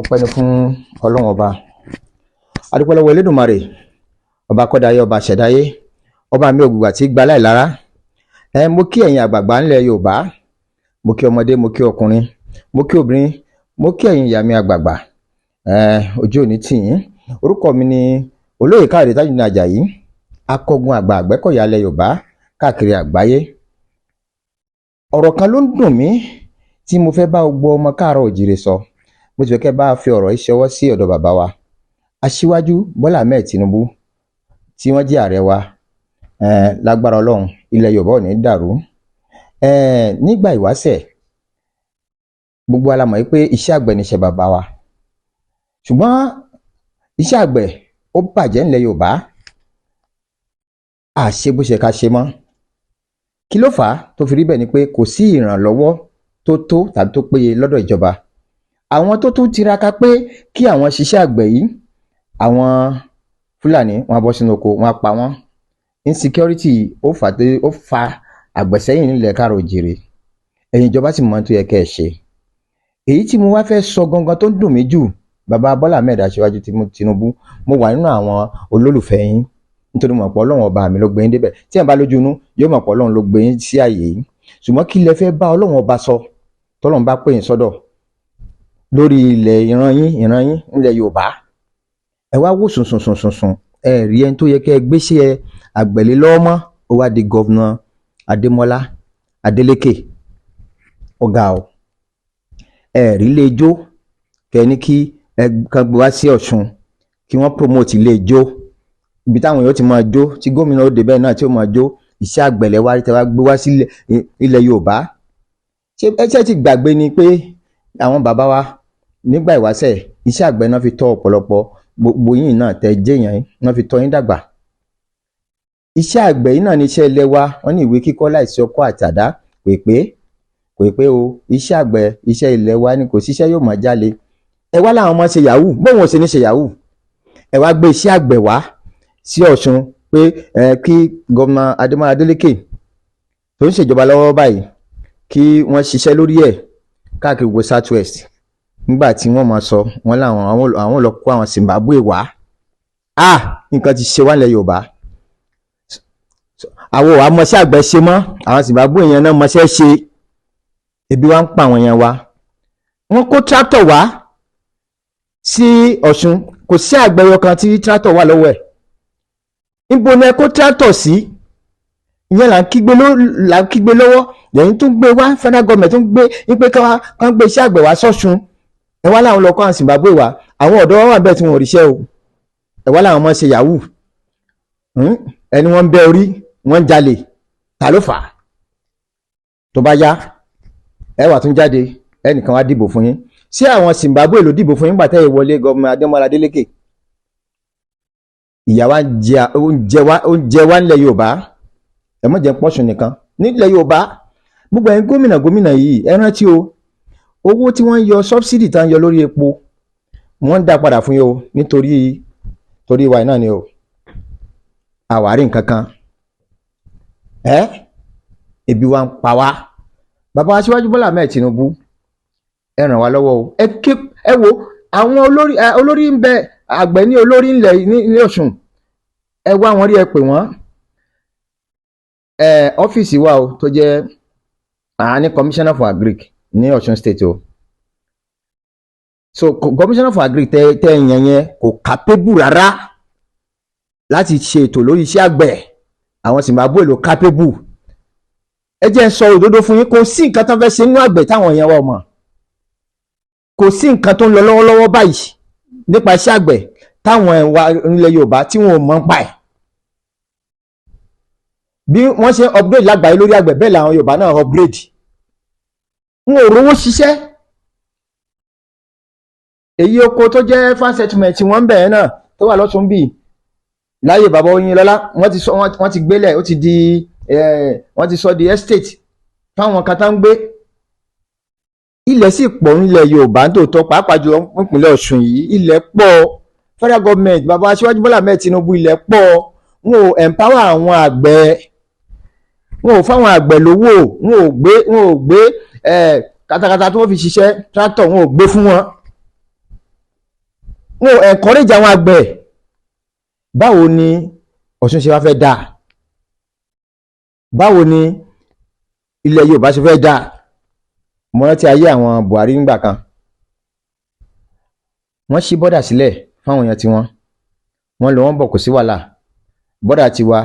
Ọpẹ́ ni fún Ọlọ́run ọba. A dúpẹ́ lọ́wọ́ Elédùmarè, ọba kọ́dáyé, ọba ṣẹ̀dáyé, ọba mi ògbùgbà tí gba láìlára. Mo kí ẹ̀yin àgbààgbà ńlẹ̀ Yorùbá, mo kí ọmọdé, mo kí ọkùnrin, mo kí obìnrin, mo kí ẹ̀yin ìyá mi àgbààgbà. Ojú òní tì yín. Orúkọ mi ni Olóyè Káyọ̀dé Tajudeen Àjàyí, akọgun àgbà Àgbẹ̀kọ̀yà ilẹ̀ Yorùbá káàkiri àgbáyé. Ọ̀rọ̀ kan ló ń dùn mí tí mo fẹ́ bá gbogbo ọmọ káàárọ̀ òjìrè sọ. Mo ti fẹ́ kẹ́ bá fi ọ̀rọ̀ yìí ṣọwọ́ sí ọ̀dọ̀ bàbá wa Aṣíwájú Bọ́lá Ahmed Tinubu tí wọ́n jẹ́ ààrẹ wa. Lágbára Ọlọ́run ilẹ̀ Yorùbá ò ní dàrú. Nígbà ìwáṣẹ̀ gbogbo wa la mọ̀ pé iṣẹ́ àgbẹ̀ níṣẹ́ bàbá wa, ṣùgbọ́n iṣẹ́ àgbẹ̀ ó bàjẹ́ nílẹ̀ Yorùbá, àṣe bó ṣe ká ṣe mọ́. Kí ló fà á tó fi rí bẹ́ẹ̀ ni pé kò sí ìrànlọ́wọ́ tó tó tàbí tó péye lọ́dọ̀ ìjọba. Àwọn tó tún tiraka pé kí àwọn ṣiṣẹ́ àgbẹ̀ yìí, àwọn Fúlàní wọn bọ́ sínú oko wọn pa wọ́n. Insecurity ó fa àgbẹ̀sẹ́yìn nílẹ̀ káàárọ̀ òjìrè. Ẹ̀yin ìjọba sì mọ̀ tó yẹ kẹ́ ẹ ṣe. Èyí tí mo wá fẹ́ sọ gangan tó ń dùn mí jù, bàbá Bọ́lá Ahmed Aṣíwájú Tinubu, mo wà nínú àwọn olólùfẹ́ yín nítorí mọ̀ pé Ọlọ́run ọba mi ló gbé yín débẹ̀. Tí ẹ̀ bá lójú inú yóò mọ̀ pé Ọlọ́run ló gbé yín sí àyè yìí. Ṣùgbọ́n kí lẹ fẹ́ bá Ọlọ́run ọba sọ tọ́lọ́run bá pè yín sọ́dọ̀ lórí ilẹ̀ ìran yín nílẹ̀ Yorùbá? Ẹ wá wò sùnsùn ẹ rí ẹni tó yẹ kẹ́ ẹ gbéṣẹ́ àgbẹ̀lé lọ́wọ́ mọ́, ó wá di gọ́vnà Adémọ́lá Adélékè. Ọ̀gá o, ẹ rí ilé ijó kẹ́ ní kí ẹ kan gbé wá sí Ọ̀ṣun kí wọ́n promote ilé ijó, ibi táwọn yóò ti máa jó, tí gómìnà ó dé bẹ́ẹ̀ náà tí ó máa jó. Iṣẹ́ àgbẹ̀lẹ̀ wá rí tẹ́ wá gbé wá sí ilẹ̀ Yorùbá. Ṣé ti gbàgbé ni pé àwọn bàbá wa nígbà ìwáṣẹ̀ iṣẹ́ àgbẹ̀ náà fi tọ́ ọ̀pọ̀lọpọ̀ gbogbo yín náà tẹ́ jẹ́yàn náà fi tọ́ yín dàgbà. Iṣẹ́ àgbẹ̀ yìí náà ní iṣẹ́ ilé wa. Wọ́n ní ìwé kíkọ́ láìsí ọkọ́ àtàdá kò pé o. Iṣẹ́ àgbẹ̀ iṣẹ́ ilé wa ni, kò síṣẹ́ yóò máa jalè. Ẹ wá láwọn ọmọ ṣe yahoo, bóun ò ṣe ní ṣe yahoo. Ẹ wá gbé iṣẹ́ àgbẹ̀ wá sí Ọ̀ṣun pé kí gómìnà Adémọ́lá Adélékè tó ń ṣèjọba lọ́wọ́ báyìí kí wọ́n ṣiṣẹ́ lórí ẹ̀ káàkiri gbogbo South West. Nígbà tí wọ́n máa sọ wọ́n láwọn àwọn lọ kó àwọn Zimbabwe wá. Nǹkan ti ṣe wá nílẹ̀ Yorùbá. Àwọn ò mọṣẹ́ àgbẹ̀ ṣe mọ́, àwọn Zimbabwe yẹn náà mọṣẹ́ ṣe. Ebi wá ń pa àwọn yẹn wá. Wọ́n kó tractor wá sí Ọ̀ṣun, kò sí àgbẹ̀ yọ kan tí tractor wà lọ́wọ́ ẹ̀. Níbo ni ẹ kó tractor sí? Ìyẹn là ń kígbe lọ́wọ́. Lẹ́yìn tó ń gbé wá, federal government tó ń gbé wípé kán gbé iṣẹ́ àgbẹ̀ wá sọ́ṣun. Ẹ wá láwọn lọ kó àwọn Zimbabwe wá. Àwọn ọ̀dọ́ wọn wà bẹ́ẹ̀ tí wọn ò ríṣẹ́ o. Ẹ wá láwọn ọmọ ṣe yahoo. Ẹni wọ́n ń bẹ́ orí, wọ́n ń jalè. Ta ló fà á? Tó bá yá, ẹ wà tún jáde, ẹnìkan wá dìbò fún yín. Ṣé àwọn Zimbabwe ló dìbò fún yín gbà tẹ́ ẹ wọlé gómìnà Adémọ́lá Adélékè? Ìyà wa oúnjẹ wa nílẹ̀ Yorùbá. Ẹ mọ̀ jẹ́ pọ́ṣùn nìkan nílẹ̀ Yorùbá. Gbogbo ẹ̀yin gómìnà yìí ẹ rántí o, owó tí wọ́n yọ subsidy tá ń yọ lórí epo wọ́n ń dá padà fún yín o, nítorí ìwà náà ni o. Àwárí nǹkan kan. Ebi wa ń pa wá. Bàbá Aṣíwájú Bọ́lá Ahmed Tinubu, ẹ ràn wá lọ́wọ́ o. Ẹ wo àwọn olórí ń bẹ àgbẹ̀ ní olórí ńlẹ̀ ní Ọ̀ṣun. Ẹ wá wọn rí, ẹ pè wọ́n. Ọ́fíìsì wa o tó jẹ́ ní commissioner for agric ní Ọ̀ṣun state o. So commissioner for agric tẹ ẹ̀yàn yẹn kò capable rárá láti ṣe ètò lórí iṣẹ́ àgbẹ̀. Àwọn Zimbabwe ló capable. Ẹ jẹ́ sọ òdodo fún yín, kò sí nǹkan tó fẹ́ ṣe nínú àgbẹ̀ táwọn èèyàn wa mọ̀. Kò sí nǹkan tó ń lọ lọ́wọ́lọ́wọ́ báyìí nípa iṣẹ́ àgbẹ̀ táwọn ẹ̀wà ilẹ̀ Yorùbá tí wọn ò mọ̀ ń pa ẹ̀. Bí wọ́n ṣe upgrade lágbàáyé lórí àgbẹ̀, bẹ́ẹ̀ làwọn Yorùbá náà upgrade. Wọn ò rówó ṣiṣẹ́. Èyí oko tó jẹ́ farm settlement wọ́n ń bẹ̀rẹ̀ náà tó wà lọ́tún bíi láyé bàbá Oyinlọ́lá, wọ́n ti gbélẹ̀, ó ti di wọ́n ti sọ di estate fáwọn kan tá ń gbé. Ilẹ̀ sì pọ̀ nílẹ̀ Yorùbá nítòótọ́, pàápàá jùlọ nípínlẹ̀ Ọ̀ṣun yìí. Ilẹ̀ pọ̀. Federal government bàbá Aṣíwájú Bọ́lá Ahmed Tinubu, ilẹ̀ pọ̀. Wọn ò empower àwọn àgbẹ̀. Wọn ò fáwọn àgbẹ̀ lówó. Wọn ò gbé katakata tí wọ́n fi ṣiṣẹ́ tractor, wọn ò gbé fún wọn. wọn ò encourage àwọn àgbẹ̀. Báwo ni Ọ̀ṣun ṣe wá fẹ́ dáa? Báwo ni ilẹ̀ Yorùbá ṣe fẹ́ dáa? Mo rántí ayé àwọn Buhari nígbà kan, wọ́n ṣí bọ́dà sílẹ̀ fáwọn èèyàn tiwọn, wọ́n lọ wọ́n bọ̀ kò sí wàhálà. Bọ́dà tiwa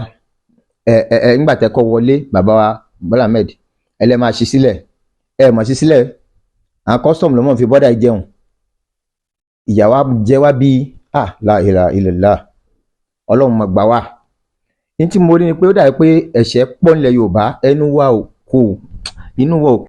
nígbà tẹ́kọ̀ wọlé bàbá wa Bọ́lá Ahmed ẹlẹ́ máa ṣí sílẹ̀, mọ̀ ṣí sílẹ̀, àwọn custom ló mọ̀ fi bọ́dà jẹun. Ìyà wa jẹ wá bíi la ilaha illallah, Ọlọ́run mọ̀ gbà wá. Ní tí mo rí ni pé ó dàbí pé ẹ̀ṣẹ̀ pọ̀ nílẹ̀ Yorùbá, ẹnu wa ò kò, inú wa ò